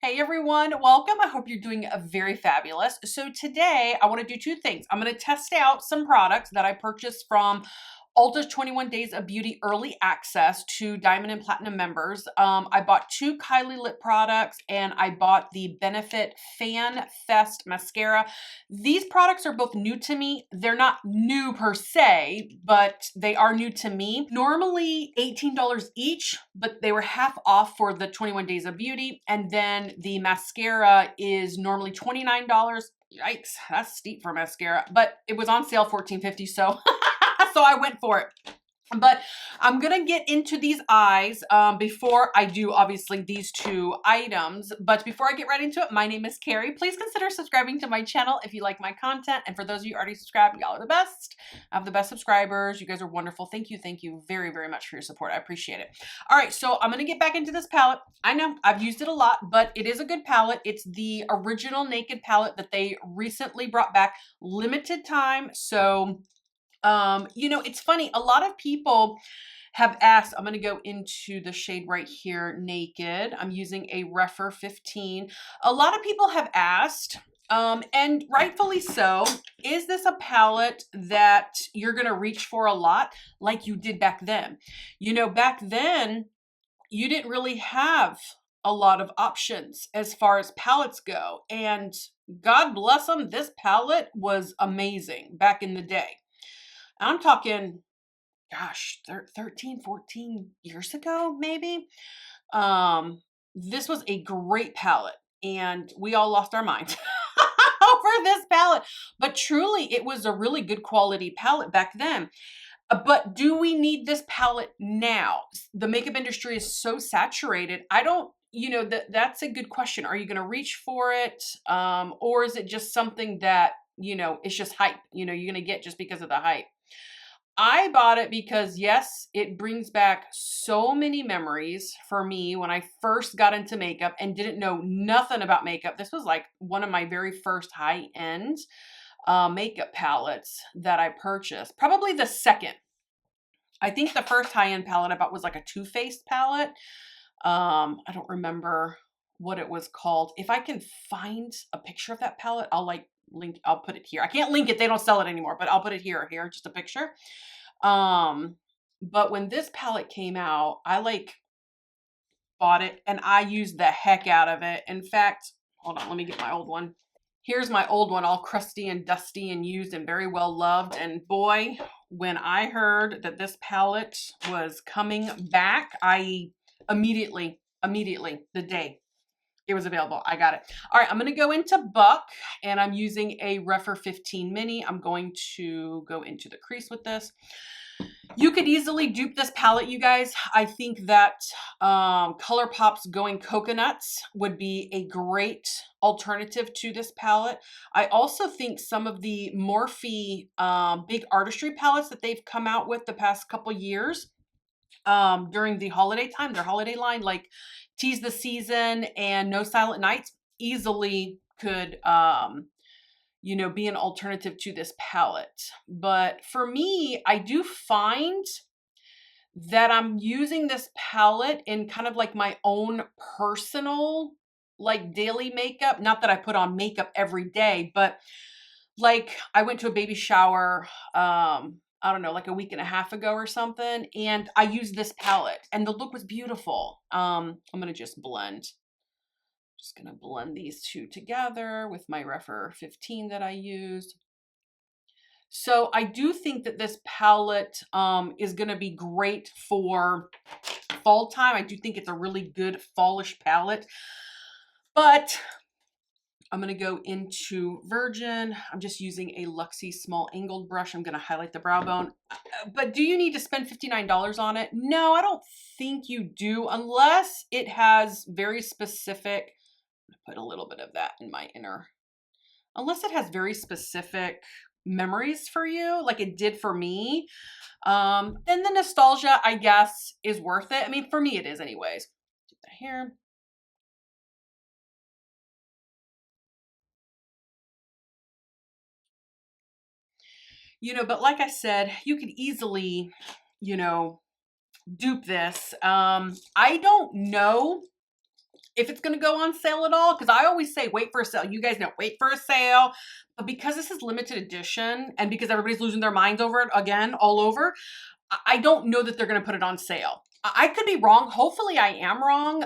Hey everyone, welcome. I hope you're doing very fabulous. So today I want to do two things. I'm going to test out some products that I purchased from Ulta's 21 Days of Beauty Early Access to Diamond and Platinum members. I bought two Kylie lip products and I bought the Benefit Fan Fest mascara. These products are both new to me. They're not new per se, but they are new to me. Normally $18 each, but they were half off for the 21 Days of Beauty. And then the mascara is normally $29. Yikes, that's steep for mascara, but it was on sale $14.50, so so I went for it. But I'm gonna get into these eyes before I do obviously these two items. But before I get right into it, my name is Carrie. Please consider subscribing to my channel if you like my content. And for those of you already subscribed, y'all are the best. I have the best subscribers. You guys are wonderful. Thank you very, very much for your support. I appreciate it. All right, so I'm gonna get back into this palette. I know I've used it a lot, but it is a good palette. It's the original Naked palette that they recently brought back, limited time. So it's funny. A lot of people have asked, I'm going to go into the shade right here, Naked. I'm using a Refer 15. A lot of people have asked, and rightfully so, is this a palette that you're going to reach for a lot like you did back then? Back then, you didn't really have a lot of options as far as palettes go. And God bless them, this palette was amazing back in the day. I'm talking, gosh, 13, 14 years ago, maybe. This was a great palette and we all lost our minds over this palette. But truly, it was a really good quality palette back then. But do we need this palette now? The makeup industry is so saturated. I don't, that's a good question. Are you going to reach for it? Or is it just something that, it's just hype, you're going to get just because of the hype? I bought it because, yes, it brings back so many memories for me when I first got into makeup and didn't know nothing about makeup. This was like one of my very first high-end makeup palettes that I purchased. Probably the second. I think the first high-end palette I bought was like a Too Faced palette. I don't remember what it was called. If I can find a picture of that palette, I'll put it here. I can't link it. They don't sell it anymore, but I'll put it here, just a picture. But when this palette came out, I bought it and I used the heck out of it. In fact, hold on, let me get my old one. Here's my old one, all crusty and dusty and used and very well loved. And boy, when I heard that this palette was coming back, I immediately, the day it was available, I got it. All right, I'm going to go into Buck and I'm using a Refer 15 mini. I'm going to go into the crease with this. You could easily dupe this palette, you guys. I think that ColourPop's Going Coconuts would be a great alternative to this palette. I also think some of the Morphe big artistry palettes that they've come out with the past couple years during the holiday time, their holiday line, like Tease the Season and No Silent Nights, easily could be an alternative to this palette. But for me, I do find that I'm using this palette in kind of like my own personal, like daily makeup. Not that I put on makeup every day, but like I went to a baby shower, I don't know, like a week and a half ago or something. And I used this palette and the look was beautiful. I'm going to just blend. Just going to blend these two together with my Refer 15 that I used. So I do think that this palette is going to be great for fall time. I do think it's a really good fallish palette. But I'm going to go into Virgin. I'm just using a Luxie small angled brush. I'm going to highlight the brow bone. But do you need to spend $59 on it? No, I don't think you do, unless it has very specific, put a little bit of that in my inner, unless it has very specific memories for you, like it did for me, then the nostalgia, I guess, is worth it. I mean, for me, it is anyways. Do that here. But like I said, you could easily, dupe this. I don't know if it's going to go on sale at all, because I always say wait for a sale. You guys know, wait for a sale. But because this is limited edition and because everybody's losing their minds over it again, all over, I don't know that they're going to put it on sale. I could be wrong. Hopefully I am wrong.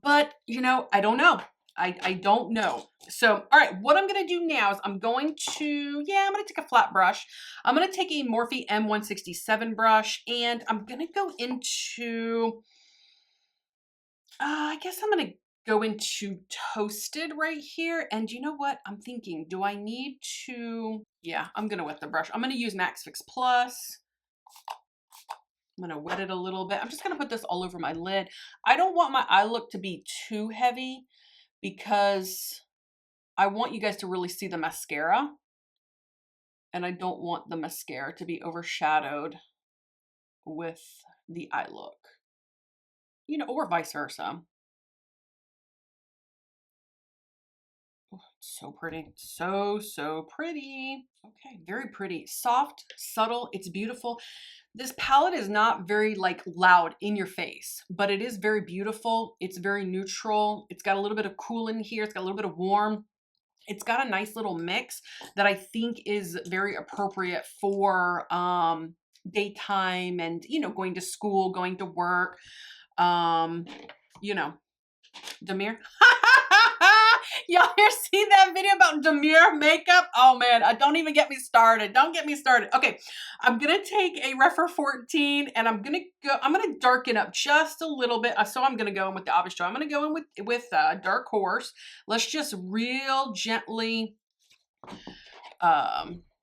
But you know, I don't know. I don't know. So, all right, what I'm going to do now is I'm going to take a flat brush. I'm going to take a Morphe M167 brush and I'm going to go into, I guess I'm going to go into Toasted right here. And you know what? I'm thinking, do I need to, I'm going to wet the brush. I'm going to use Max Fix Plus. I'm going to wet it a little bit. I'm just going to put this all over my lid. I don't want my eye look to be too heavy because I want you guys to really see the mascara. And I don't want the mascara to be overshadowed with the eye look. You know, or vice versa. Oh, so pretty. So pretty. Okay, very pretty. Soft, subtle, it's beautiful. This palette is not very like loud in your face, but it is very beautiful. It's very neutral. It's got a little bit of cool in here. It's got a little bit of warm. It's got a nice little mix that I think is very appropriate for daytime and, you know, going to school, going to work, you know, Demir. Y'all here see that video about Demir makeup? Oh man, don't even get me started. Don't get me started. Okay, I'm gonna take a Rephr 14 and I'm gonna darken up just a little bit. So I'm gonna go in with the Obvious Joy. I'm gonna go in with Dark Horse. Let's just real gently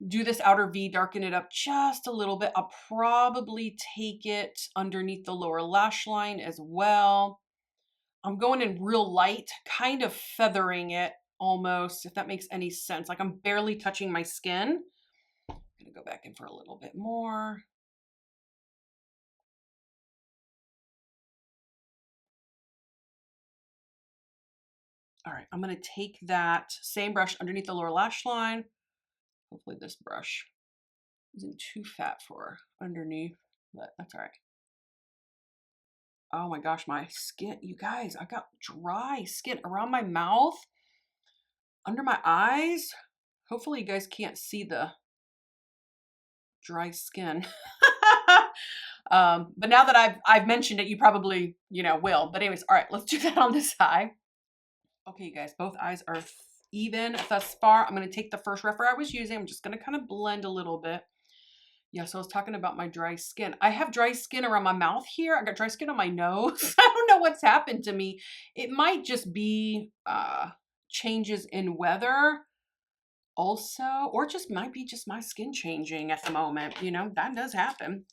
do this outer V, darken it up just a little bit. I'll probably take it underneath the lower lash line as well. I'm going in real light, kind of feathering it almost, if that makes any sense. Like I'm barely touching my skin. I'm going to go back in for a little bit more. All right, I'm going to take that same brush underneath the lower lash line. Hopefully this brush isn't too fat for underneath, but that's all right. Oh my gosh, my skin, you guys, I got dry skin around my mouth, under my eyes. Hopefully you guys can't see the dry skin. But now that I've mentioned it, you probably, you know, will. But anyways, all right, let's do that on this eye. Okay, you guys, both eyes are even thus far. I'm going to take the first Rephr I was using. I'm just going to kind of blend a little bit. Yeah, so I was talking about my dry skin. I have dry skin around my mouth here. I got dry skin on my nose. I don't know what's happened to me. It might just be changes in weather also, or it just might be just my skin changing at the moment. You know, that does happen.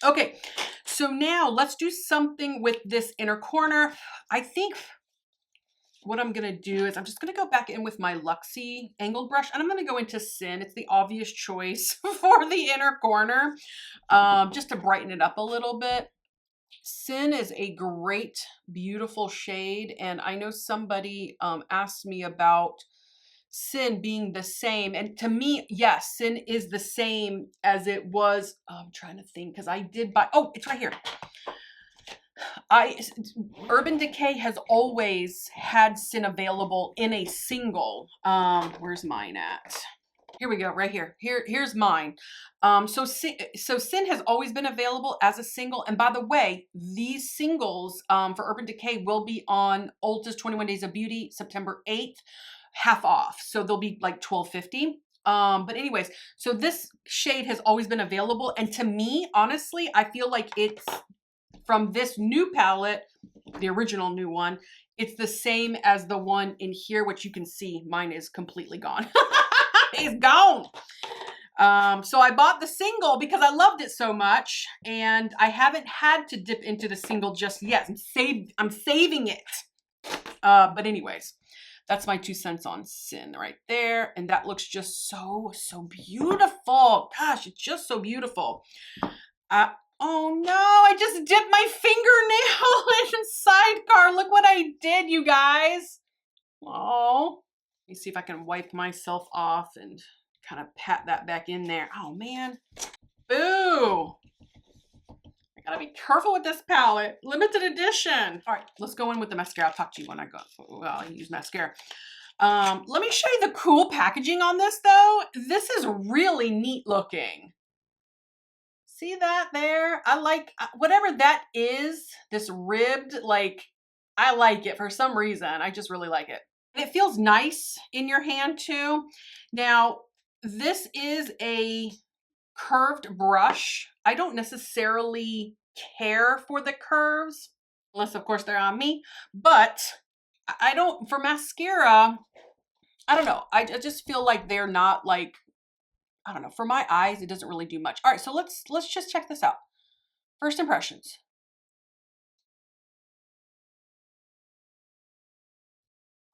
Okay, so now let's do something with this inner corner. I think what I'm going to do is I'm just going to go back in with my Luxie angled brush and I'm going to go into Sin. It's the obvious choice for the inner corner, just to brighten it up a little bit. Sin is a great, beautiful shade. And I know somebody asked me about Sin being the same. And to me, yes, Sin is the same as it was. I'm trying to think because I did buy, oh, it's right here. Urban Decay has always had Sin available in a single. Where's mine at? Here we go, right here. Here's mine. So Sin has always been available as a single. And by the way, these singles for Urban Decay will be on Ulta's 21 Days of Beauty, September 8th, half off. So they'll be like $12.50. But anyways, so this shade has always been available. And to me, honestly, I feel like it's from this new palette, the original new one, it's the same as the one in here, which you can see mine is completely gone. It's gone. So I bought the single because I loved it so much and I haven't had to dip into the single just yet. I'm saving it. But anyways, that's my 2 cents on Sin right there. And that looks just so beautiful. Gosh, it's just so beautiful. Oh no, I just dipped my fingernail in Sidecar. Look what I did, you guys. Oh, let me see if I can wipe myself off and kind of pat that back in there. Oh man. Boo. Gotta be careful with this palette. Limited edition. All right, let's go in with the mascara. I'll talk to you when I go. Well, I use mascara. Let me show you the cool packaging on this though. This is really neat looking. See that there? I like whatever that is, this ribbed, like, I like it for some reason. I just really like it. And it feels nice in your hand too. Now, this is a curved brush. I don't necessarily care for the curves, unless of course they're on me, but I don't, for mascara, I don't know. I just feel like they're not like, I don't know, for my eyes, it doesn't really do much. All right, so let's just check this out. First impressions.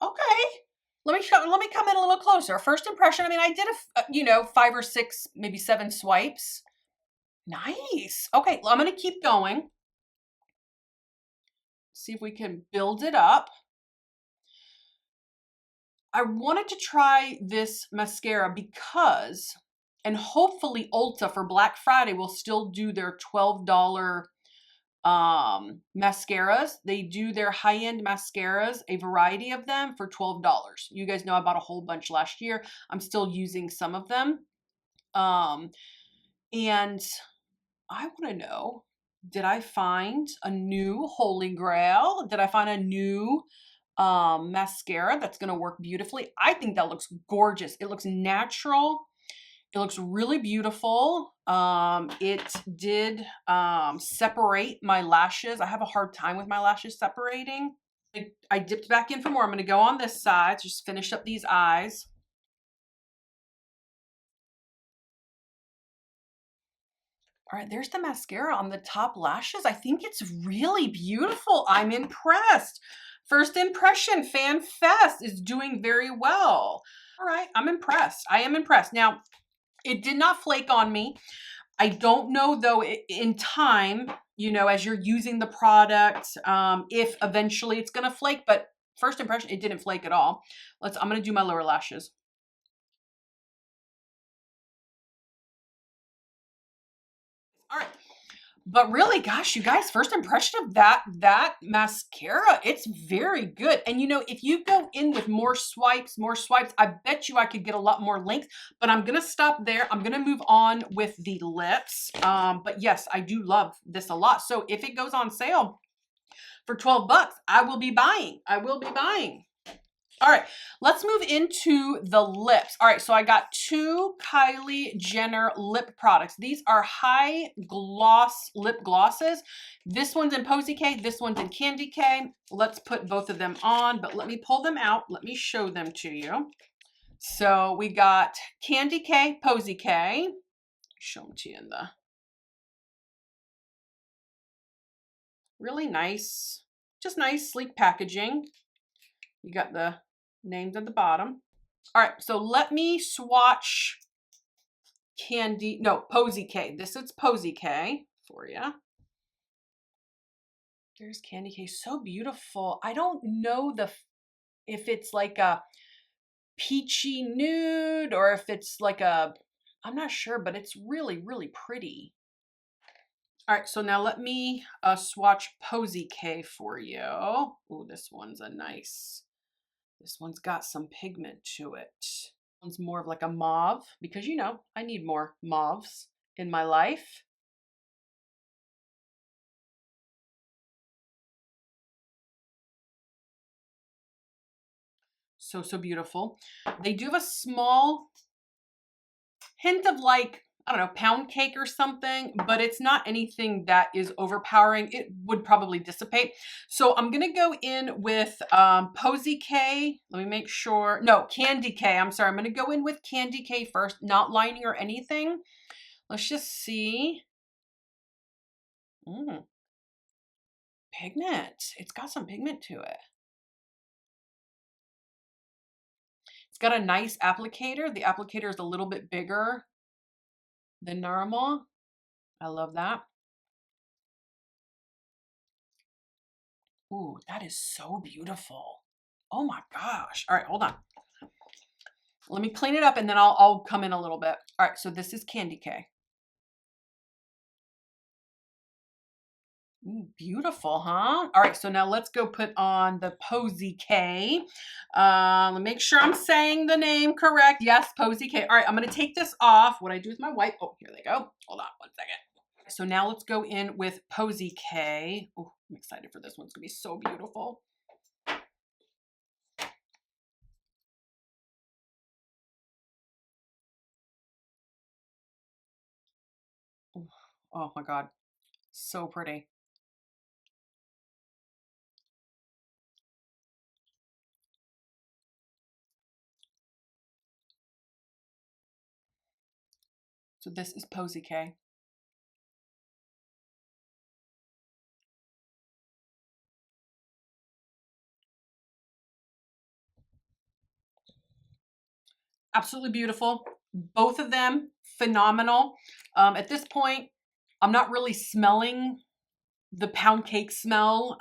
Okay. Let me come in a little closer. First impression, I mean, I did you know, 5 or 6, maybe 7 swipes. Nice. Okay, well, I'm going to keep going. See if we can build it up. I wanted to try this mascara because, and hopefully Ulta for Black Friday will still do their $12 mascaras. They do their high-end mascaras, a variety of them for $12. You guys know I bought a whole bunch last year. I'm still using some of them. And I want to know, did I find a new holy grail? Did I find a new mascara that's going to work beautifully? I think that looks gorgeous. It looks natural. It looks really beautiful. It did separate my lashes. I have a hard time with my lashes separating. I dipped back in for more. I'm going to go on this side, just finish up these eyes. All right, there's the mascara on the top lashes. I think it's really beautiful. I'm impressed. First impression, Fan Fest is doing very well. All right, I'm impressed. I am impressed. Now, it did not flake on me. I don't know though in time, you know, as you're using the product, if eventually it's going to flake, but first impression, it didn't flake at all. I'm going to do my lower lashes. All right. But really, gosh, you guys, first impression of that mascara, it's very good. And you know, if you go in with more swipes, I bet you I could get a lot more length, but I'm going to stop there. I'm going to move on with the lips. But yes, I do love this a lot. So if it goes on sale for 12 bucks, I will be buying. I will be buying. All right, let's move into the lips. All right, so I got 2 Kylie Jenner lip products. These are high gloss lip glosses. This one's in Posy K, this one's in Candy K. Let's put both of them on, but let me pull them out. Let me show them to you. So we got Candy K, Posy K. Show them to you in the really nice, just nice, sleek packaging. You got the names at the bottom. All right, so let me swatch Posy K. This is Posy K for you. There's Candy K, so beautiful. I don't know if it's like a peachy nude or if it's like I'm not sure, but it's really, really pretty. All right, so now let me swatch Posy K for you. Oh, this one's this one's got some pigment to it. One's more of like a mauve because, you know, I need more mauves in my life. So, so beautiful. They do have a small hint of like, I don't know, pound cake or something, but it's not anything that is overpowering. It would probably dissipate. So I'm going to go in with Posy K. Let me make sure. No, Candy K. I'm sorry. I'm going to go in with Candy K first, not lining or anything. Let's just see. Pigment. It's got some pigment to it. It's got a nice applicator. The applicator is a little bit bigger than normal. I love that. Ooh, that is so beautiful. Oh my gosh. All right, hold on. Let me clean it up and then I'll come in a little bit. All right, so this is Candy K. Ooh, beautiful, huh? All right, so now let's go put on the Posy K. Let me make sure I'm saying the name correct. Yes, Posy K. All right, I'm gonna take this off. What I do with my wipe? Oh, here they go. Hold on one second. So now let's go in with Posy K. Oh, I'm excited for this one. It's gonna be so beautiful. Oh my God, so pretty. So this is Posy K. Absolutely beautiful. Both of them phenomenal. At this point, I'm not really smelling the pound cake smell.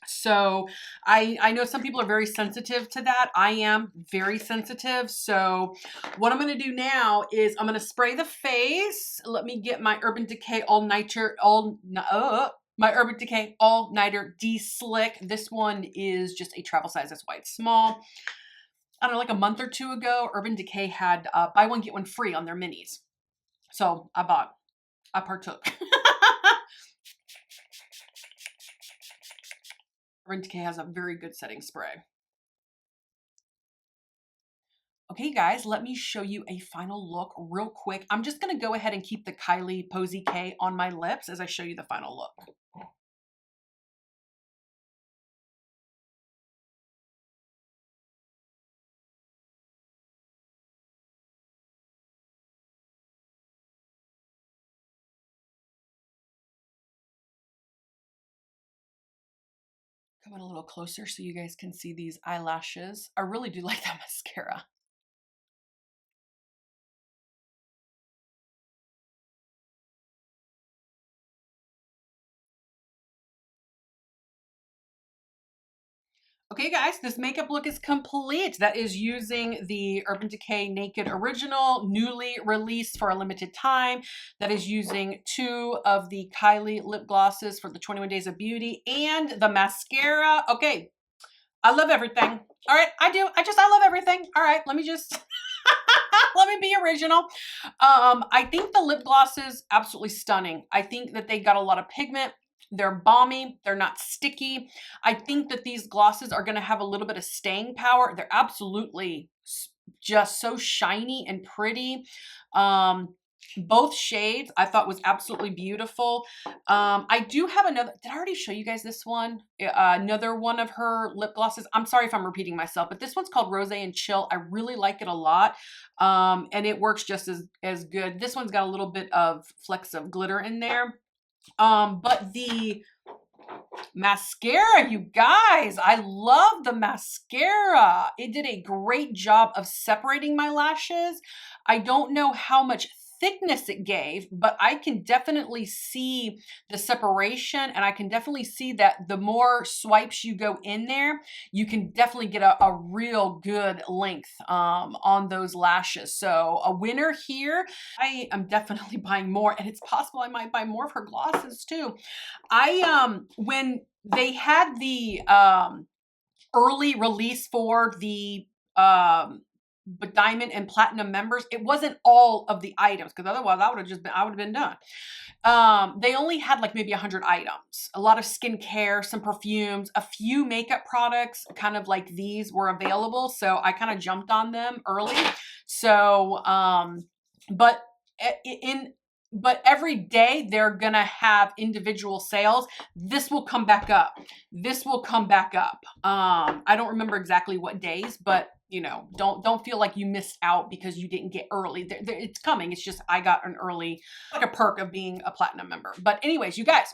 So I know some people are very sensitive to that. I am very sensitive. So what I'm going to do now is I'm going to spray the face. Let me get my Urban Decay my Urban Decay All Nighter De-Slick. This one is just a travel size. That's why it's small. I don't know, like a month or two ago, Urban Decay had buy one, get one free on their minis. So I partook. Urban Decay has a very good setting spray. Okay, guys, let me show you a final look real quick. I'm just going to go ahead and keep the Kylie Posy K on my lips as I show you the final look. Coming a little closer so you guys can see these eyelashes. I really do like that mascara. Okay, guys, this makeup look is complete. That is using the Urban Decay Naked Original, newly released for a limited time. That is using 2 of the Kylie lip glosses for the 21 Days of Beauty and the mascara. Okay, I love everything. All right, I do. I love everything. All right, let me just let me be original. I think the lip gloss is absolutely stunning. I think that they got a lot of pigment. They're balmy. They're not sticky. I think that these glosses are going to have a little bit of staying power. They're absolutely just so shiny and pretty. Both shades I thought was absolutely beautiful. I do have another. Did I already show you guys this one? Another one of her lip glosses. I'm sorry if I'm repeating myself, but this one's called Rose and Chill. I really like it a lot. And it works just as good. This one's got a little bit of flecks of glitter in there. But the mascara, you guys, I love the mascara. It did a great job of separating my lashes. I don't know how much thickness it gave, but I can definitely see the separation, and I can definitely see that the more swipes you go in there, you can definitely get a real good length on those lashes. So a winner here. I am definitely buying more, and it's possible I might buy more of her glosses too. When they had the early release for the but diamond and platinum members, it wasn't all of the items, because otherwise I would have been done. They only had like maybe 100 items, a lot of skincare, some perfumes, a few makeup products, kind of like these were available. So I kind of jumped on them early. So, but in but every day they're gonna have individual sales. This will come back up. This will come back up. I don't remember exactly what days, but you know, don't feel like you missed out because you didn't get early. It's coming. It's just I got an early, like a perk of being a platinum member. But anyways, you guys,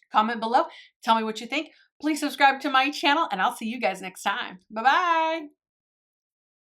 comment below. Tell me what you think. Please subscribe to my channel, and I'll see you guys next time. Bye-bye.